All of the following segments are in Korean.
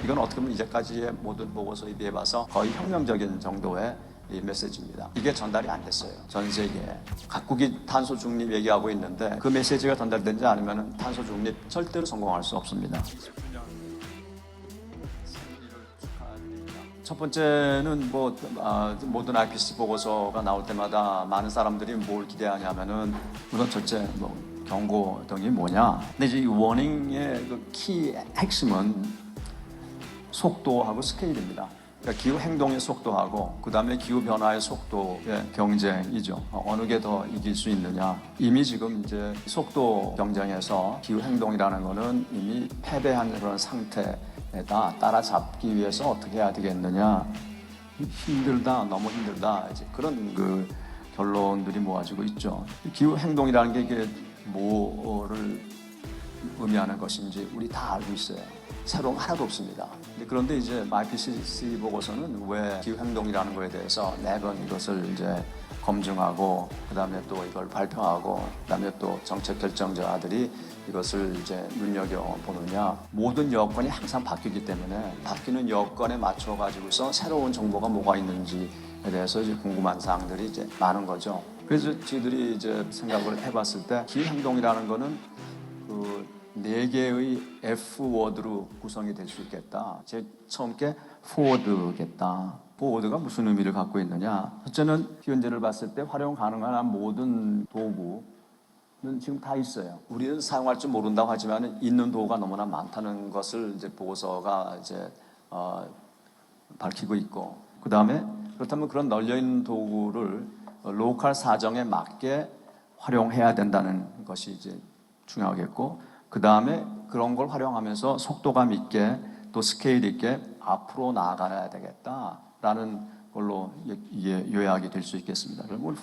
이건 어떻게 보면 이제까지의 모든 보고서에 비해 봐서 거의 혁명적인 정도의 이 메시지입니다. 이게 전달이 안 됐어요. 전 세계에. 각국이 탄소 중립 얘기하고 있는데 그 메시지가 전달되지 않으면 탄소 중립 절대로 성공할 수 없습니다. 첫 번째는 모든 IPCC 보고서가 나올 때마다 많은 사람들이 뭘 기대하냐면은 우선 첫째 경고 등이 뭐냐. 근데 이제 이 워닝의 그 키 핵심은 속도하고 스케일입니다. 그러니까 기후 행동의 속도하고 그 다음에 기후 변화의 속도의 경쟁이죠. 어느 게 더 이길 수 있느냐. 이미 지금 이제 속도 경쟁에서 기후 행동이라는 거는 이미 패배한 그런 상태에다 따라잡기 위해서 어떻게 해야 되겠느냐. 힘들다, 너무 힘들다. 이제 그런 그 결론들이 모아지고 있죠. 기후 행동이라는 게 이게 뭐를 의미하는 것인지 우리 다 알고 있어요. 새로운 거 하나도 없습니다. 그런데 이제 IPCC 보고서는 왜 기후행동이라는 거에 대해서 매번 이것을 이제 검증하고 그 다음에 또 이걸 발표하고 그 다음에 또 정책 결정자들이 이것을 이제 눈여겨보느냐. 모든 여건이 항상 바뀌기 때문에 바뀌는 여건에 맞춰가지고서 새로운 정보가 뭐가 있는지에 대해서 이제 궁금한 사항들이 이제 많은 거죠. 그래서 저희들이 이제 생각을 해봤을 때 기후행동이라는 거는 그 4개의 F워드로 구성이 될 수 있겠다. 제일 처음 게 forward겠다. forward가 무슨 의미를 갖고 있느냐. 첫째는 현재를 봤을 때 활용 가능한 모든 도구는 지금 다 있어요. 우리는 사용할 줄 모른다고 하지만 있는 도구가 너무나 많다는 것을 이제 보고서가 이제 밝히고 있고, 그 다음에 그렇다면 그런 널려있는 도구를 로컬 사정에 맞게 활용해야 된다는 것이 이제 중요하겠고, 그 다음에 그런 걸 활용하면서 속도감 있게 또 스케일 있게 앞으로 나아가야 되겠다라는 걸로 이게 요약이 될 수 있겠습니다. 그러면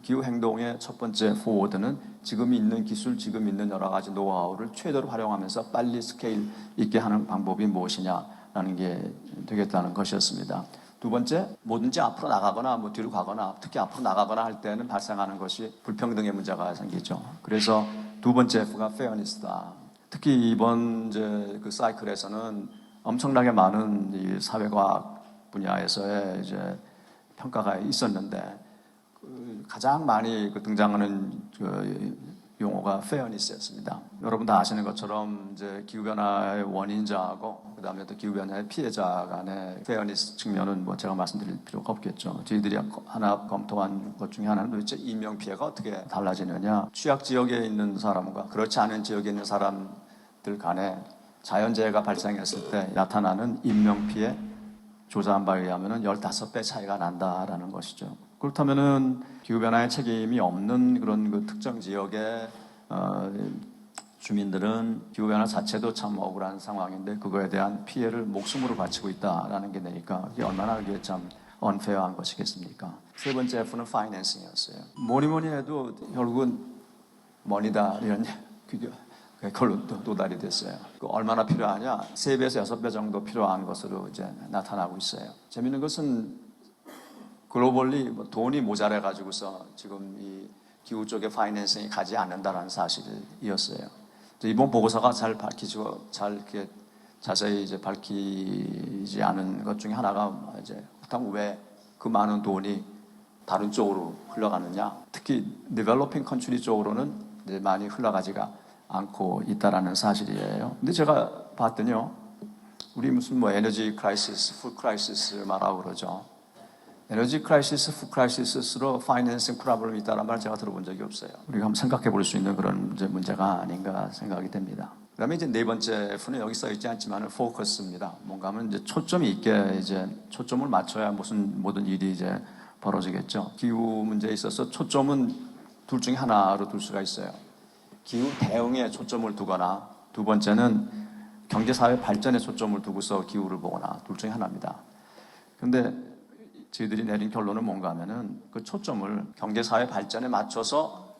기후행동의 첫 번째 포워드는 지금 있는 기술, 지금 있는 여러 가지 노하우를 최대로 활용하면서 빨리 스케일 있게 하는 방법이 무엇이냐라는 게 되겠다는 것이었습니다. 두 번째, 뭐든지 앞으로 나가거나 뒤로 가거나 특히 앞으로 나가거나 할 때는 발생하는 것이 불평등의 문제가 생기죠. 그래서 두 번째 F가 fairness다. 특히 이번 이제 그 사이클에서는 엄청나게 많은 이 사회과학 분야에서의 이제 평가가 있었는데 가장 많이 등장하는 용어가 fairness였습니다. 여러분 다 아시는 것처럼 이제 기후변화의 원인자하고 그 다음에 또 기후변화의 피해자 간의 fairness 측면은 제가 말씀드릴 필요가 없겠죠. 저희들이 하나 검토한 것 중에 하나는 도대체 인명피해가 어떻게 달라지느냐. 취약 지역에 있는 사람과 그렇지 않은 지역에 있는 사람들 간에 자연재해가 발생했을 때 나타나는 인명피해 조사한 바에 의하면 15배 차이가 난다라는 것이죠. 그렇다면은 기후변화의 책임이 없는 그런 그 특정 지역의 주민들은 기후변화 자체도 참 억울한 상황인데 그거에 대한 피해를 목숨으로 바치고 있다라는 게 되니까 이게 얼마나 그게 참 unfair한 것이겠습니까? 세 번째 F는 financing이었어요. 뭐니 해도 결국은 머니다 이런 그걸로 도달이 됐어요. 얼마나 필요하냐? 3배에서 6배 정도 필요한 것으로 이제 나타나고 있어요. 재밌는 것은 글로벌리 돈이 모자라 가지고서 지금 이 기후 쪽에 파이낸싱이 가지 않는다라는 사실이었어요. 이번 보고서가 잘 밝히고 잘 이렇게 자세히 이제 밝히지 않은 것 중에 하나가 이제 그렇다면 왜 그 많은 돈이 다른 쪽으로 흘러가느냐? 특히 developing country 쪽으로는 이제 많이 흘러가지가 않고 있다라는 사실이에요. 근데 제가 봤더니요, 우리 무슨 에너지 크라이시스, 푸드 크라이시스 말하고 그러죠. 에너지 크라이시스, 푸드 크라이시스로 파이낸싱 프로블럼이 있다는 말을 제가 들어본 적이 없어요. 우리가 한번 생각해 볼 수 있는 그런 문제가 아닌가 생각이 됩니다. 그 다음에 이제 네 번째 F는 여기 써 있지 않지만 포커스입니다. 뭔가 하면 이제 초점이 있게 이제 초점을 맞춰야 모든 일이 이제 벌어지겠죠. 기후 문제에 있어서 초점은 둘 중에 하나로 둘 수가 있어요. 기후 대응에 초점을 두거나 두 번째는 경제사회 발전에 초점을 두고서 기후를 보거나 둘 중에 하나입니다. 그런데 저희들이 내린 결론은 뭔가 하면은 그 초점을 경제사회 발전에 맞춰서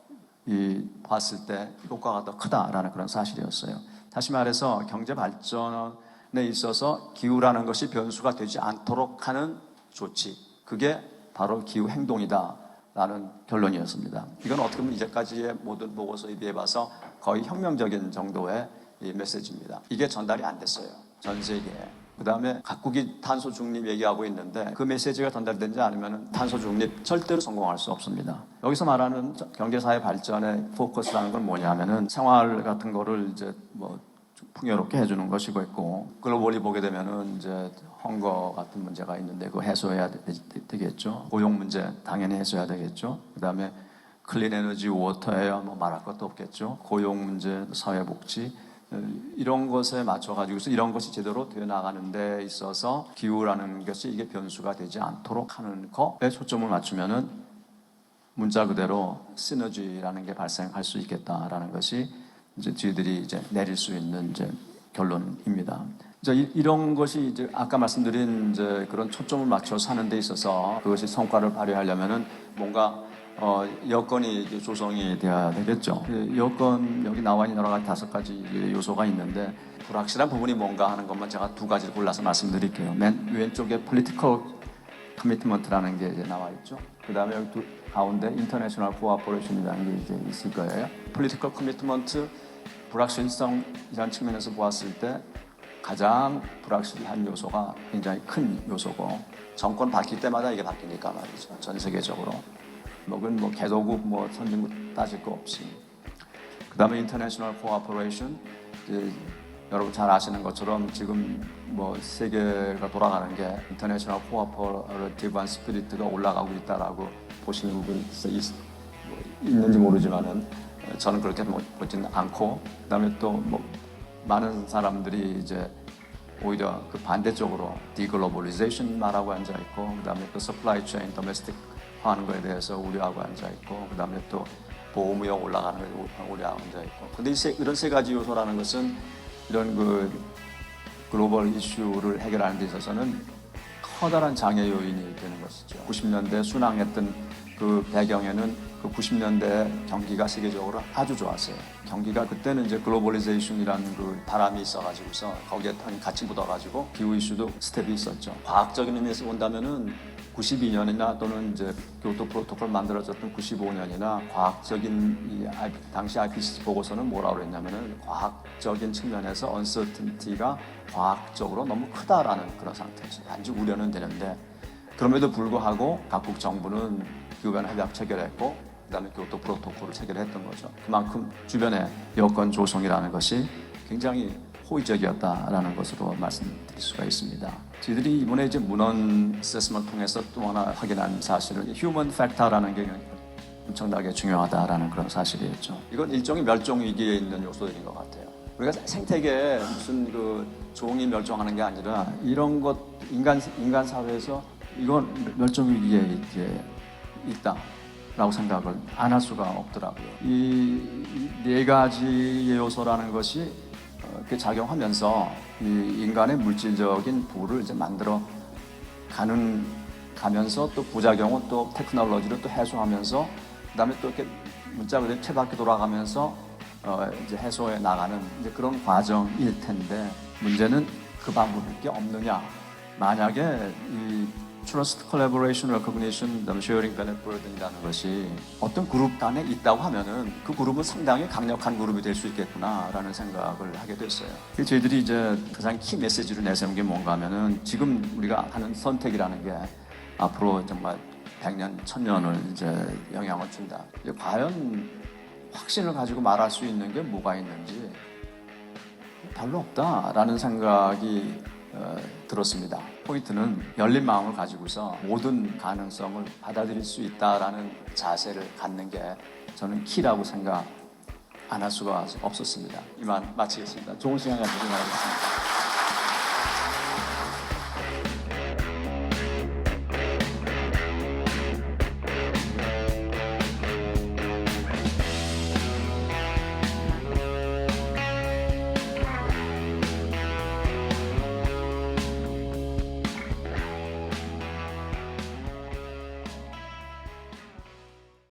봤을 때 효과가 더 크다라는 그런 사실이었어요. 다시 말해서 경제 발전에 있어서 기후라는 것이 변수가 되지 않도록 하는 조치, 그게 바로 기후 행동이다라는 결론이었습니다. 이건 어떻게 보면 이제까지의 모든 보고서에 비해 봐서 거의 혁명적인 정도의 이 메시지입니다. 이게 전달이 안 됐어요. 전 세계에. 그 다음에 각국이 탄소 중립 얘기하고 있는데 그 메시지가 전달되지 않으면 탄소 중립 절대로 성공할 수 없습니다. 여기서 말하는 경제사회 발전의 포커스라는 건 뭐냐면은 생활 같은 거를 이제 뭐 풍요롭게 해주는 것이고 있고, 글로벌리 보게 되면은 이제 헝거 같은 문제가 있는데 그거 해소해야 되겠죠. 고용 문제 당연히 해소해야 되겠죠. 그 다음에 클린 에너지, 워터, 에어 뭐 말할 것도 없겠죠. 고용 문제, 사회복지 이런 것에 맞춰가지고서 이런 것이 제대로 되어 나가는 데 있어서 기후라는 것이 이게 변수가 되지 않도록 하는 것에 초점을 맞추면은 문자 그대로 시너지라는 게 발생할 수 있겠다라는 것이 이제 저희들이 이제 내릴 수 있는 이제 결론입니다. 이제 이런 것이 이제 아까 말씀드린 이제 그런 초점을 맞춰서 하는 데 있어서 그것이 성과를 발휘하려면은 뭔가 여건이 조성이 돼야 되겠죠. 여건 여기 나와 있는 여러 가지 5가지 요소가 있는데 불확실한 부분이 뭔가 하는 것만 제가 2가지를 골라서 말씀드릴게요. 맨 왼쪽에 political commitment라는 게 이제 나와 있죠. 그 다음에 여기 가운데 international cooperation이라는 게 이제 있을 거예요. political commitment, 불확실성이라는 측면에서 보았을 때 가장 불확실한 요소가 굉장히 큰 요소고, 정권 바뀔 때마다 이게 바뀌니까 말이죠. 전 세계적으로. 그건 뭐 개도국, 뭐 선진국 따질 거 없이. 그 다음에 인터내셔널 코어포레이션, 여러분 잘 아시는 것처럼 지금 뭐 세계가 돌아가는 게 인터내셔널 코어포레이티브한 스피릿가 올라가고 있다라고 보시는 부분이 있는지 모르지만은 저는 그렇게 보지는 않고, 그 다음에 또 뭐 많은 사람들이 이제 오히려 그 반대쪽으로 디글로벌리제이션 말하고 앉아 있고, 그 다음에 또 서플라이 체인 도메스틱 하는 거에 대해서 우려하고 앉아 있고, 그 다음에 또 보호무역 올라가는 거에 우려하고 앉아 있고. 근데 이런 3가지 요소라는 것은 이런 그 글로벌 이슈를 해결하는 데 있어서는 커다란 장애 요인이 되는 것이죠. 90년대 순항했던 그 배경에는 그 90년대 경기가 세계적으로 아주 좋았어요. 경기가 그때는 이제 글로벌리제이션이라는 그 바람이 있어가지고서 거기에 같이 묻어가지고 기후 이슈도 스텝이 있었죠. 과학적인 의미에서 본다면은 92년이나 또는 이제 교토 프로토콜 만들어졌던 95년이나 과학적인 당시 IPCC 보고서는 뭐라고 그랬냐면은 과학적인 측면에서 uncertainty가 과학적으로 너무 크다라는 그런 상태였어요. 단지 우려는 되는데, 그럼에도 불구하고 각국 정부는 기후변화 협약 체결했고, 그 다음에 교토 프로토콜을 체결했던 거죠. 그만큼 주변의 여건 조성이라는 것이 굉장히 호의적이었다라는 것으로 말씀드릴 수가 있습니다. 저희들이 이번에 이제 문헌 세스먼을 통해서 또 하나 확인한 사실은 휴먼 팩터라는 게 엄청나게 중요하다라는 그런 사실이었죠. 이건 일종의 멸종 위기에 있는 요소들인 것 같아요. 우리가 생태계에 무슨 그 종이 멸종하는 게 아니라 이런 것 인간 사회에서 이건 멸종 위기에 이제 있다라고 생각을 안 할 수가 없더라고요. 이 4가지의 요소라는 것이 이렇게 작용하면서 이 인간의 물질적인 부를 이제 만들어 가면서 또 부작용은 또 테크놀로지를 또 해소하면서, 그다음에 또 이렇게 문자 그대로 채바퀴 돌아가면서 이제 해소해 나가는 이제 그런 과정일 텐데, 문제는 그 방법밖에 없느냐. 만약에 이 Trust, Collaboration, Recognition, Sharing, Benefit Burden이라는 것이 어떤 그룹 간에 있다고 하면은 그 그룹은 상당히 강력한 그룹이 될 수 있겠구나라는 생각을 하게 됐어요. 저희들이 이제 가장 키 메시지를 내세운 게 뭔가 하면은 지금 우리가 하는 선택이라는 게 앞으로 정말 100년, 1000년을 이제 영향을 준다. 이제 과연 확신을 가지고 말할 수 있는 게 뭐가 있는지 별로 없다라는 생각이 들었습니다. 포인트는 열린 마음을 가지고서 모든 가능성을 받아들일 수 있다라는 자세를 갖는 게 저는 키라고 생각 안 할 수가 없었습니다. 이만 마치겠습니다. 좋은 시간 가지고 말하겠습니다.